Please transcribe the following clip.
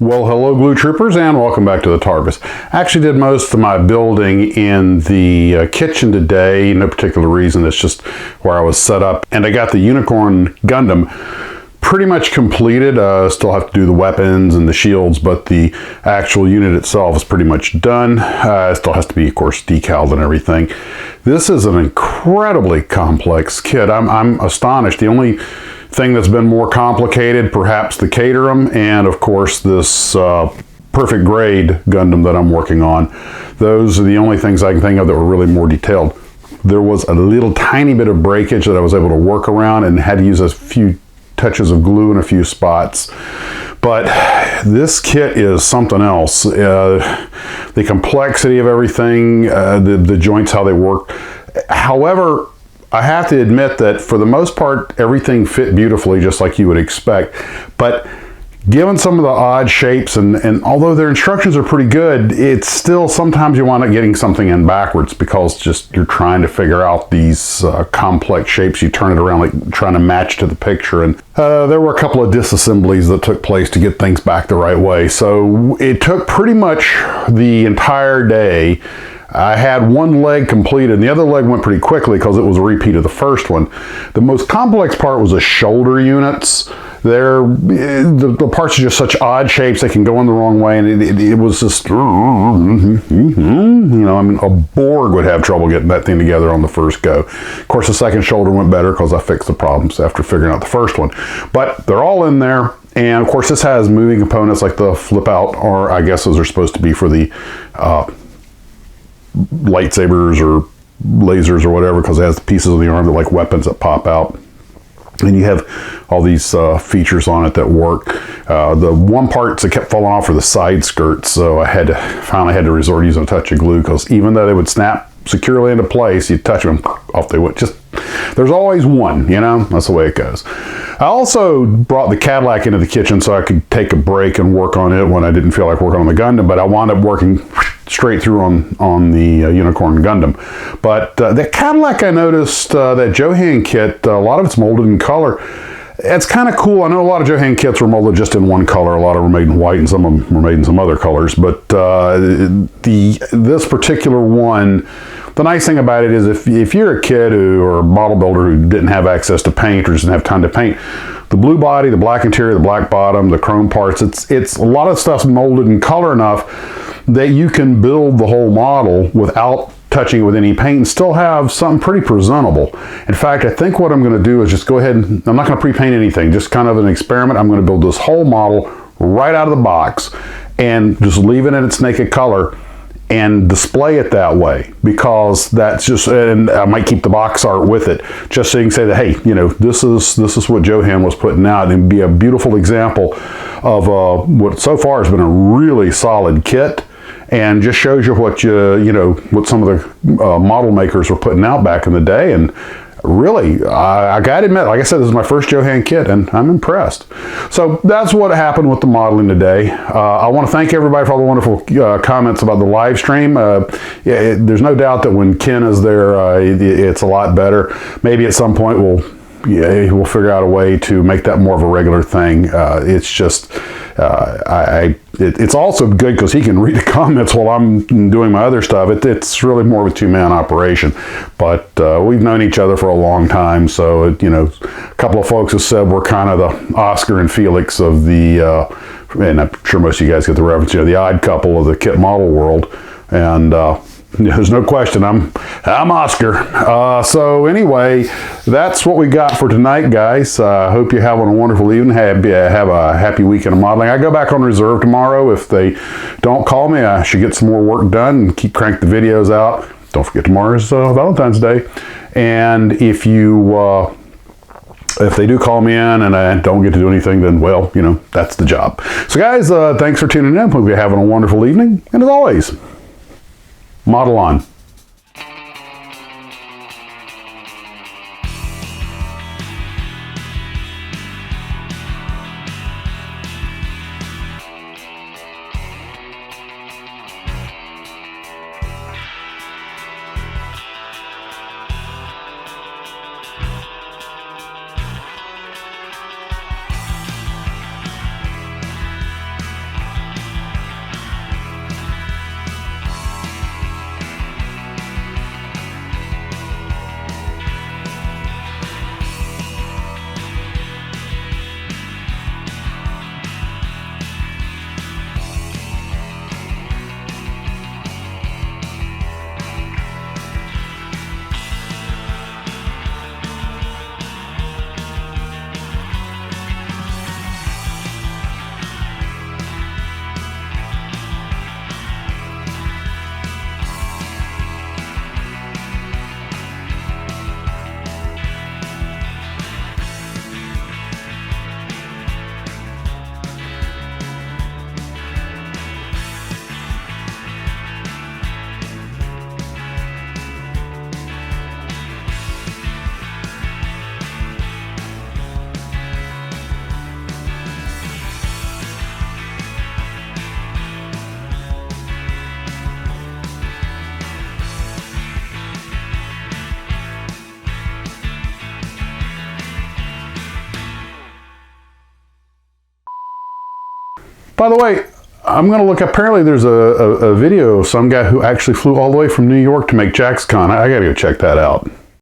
Well, hello Glue Troopers, and welcome back to the Tarvis. I actually did most of my building in the kitchen today, no particular reason, it's just where I was set up. And I got the Unicorn Gundam pretty much completed. Still have to do the weapons and the shields, but the actual unit itself is pretty much done. It still has to be, of course, decaled and everything. This is an incredibly complex kit. I'm astonished. The only thing that's been more complicated, perhaps the Caterham, and of course this perfect grade Gundam that I'm working on. Those are the only things I can think of that were really more detailed. There was a little tiny bit of breakage that I was able to work around and had to use a few touches of glue in a few spots. But this kit is something else. The complexity of everything, the joints, how they work. However, I have to admit that for the most part, everything fit beautifully, just like you would expect. But given some of the odd shapes, and although their instructions are pretty good, it's still sometimes you wind up getting something in backwards because just you're trying to figure out these complex shapes. You turn it around like trying to match to the picture. And there were a couple of disassemblies that took place to get things back the right way. So it took pretty much the entire day. I had one leg completed, and the other leg went pretty quickly because it was a repeat of the first one. The most complex part was the shoulder units. The parts are just such odd shapes, they can go in the wrong way, and it was just, you know, I mean, a Borg would have trouble getting that thing together on the first go. Of course, the second shoulder went better because I fixed the problems after figuring out the first one. But they're all in there, and of course, this has moving components like the flip out, or I guess those are supposed to be for the lightsabers or lasers or whatever, because it has the pieces of the arm that like weapons that pop out. And you have all these features on it that work. The one parts that kept falling off are the side skirts, so I finally had to resort to using a touch of glue, because even though they would snap securely into place, you touch them, off they would. Just, there's always one, you know, that's the way it goes. I also brought the Cadillac into the kitchen so I could take a break and work on it when I didn't feel like working on the Gundam, but I wound up working straight through on the Unicorn Gundam. But the Cadillac, I noticed that Johan kit, a lot of it's molded in color. It's kind of cool. I know a lot of Johan kits were molded just in one color. A lot of them were made in white, and some of them were made in some other colors. But this particular one, the nice thing about it is if you're a kid or a model builder who didn't have access to paint or doesn't have time to paint, the blue body, the black interior, the black bottom, the chrome parts, it's a lot of stuff's molded in color enough that you can build the whole model without touching it with any paint and still have something pretty presentable. In fact, I think what I'm going to do is just go ahead and, I'm not going to pre-paint anything, just kind of an experiment. I'm going to build this whole model right out of the box and just leave it in its naked color and display it that way, because that's just, and I might keep the box art with it, just so you can say that, hey, you know, this is what Johan was putting out, and be a beautiful example of what so far has been a really solid kit, and just shows you what you know, what some of the model makers were putting out back in the day. And really, I gotta admit, like I said, this is my first Johan kit, and I'm impressed. So that's what happened with the modeling today. I want to thank everybody for all the wonderful comments about the live stream. There's no doubt that when Ken is there, it's a lot better. Maybe at some point we'll figure out a way to make that more of a regular thing. It's just, it's also good because he can read the comments while I'm doing my other stuff. It's really more of a two-man operation. But we've known each other for a long time, so you know, a couple of folks have said we're kind of the Oscar and Felix of the, and I'm sure most of you guys get the reference, you know, the odd couple of the kit model world. And there's no question, I'm Oscar. So anyway, that's what we got for tonight, guys. I hope you're having a wonderful evening. Have a happy weekend of modeling. I go back on reserve tomorrow. If they don't call me, I should get some more work done and crank the videos out. Don't forget, tomorrow's Valentine's Day. And if they do call me in and I don't get to do anything, then, well, you know, that's the job. So guys, thanks for tuning in. Hope you're having a wonderful evening. And as always, model on. By the way, I'm going to look, apparently there's a video of some guy who actually flew all the way from New York to make JAXCON. I got to go check that out.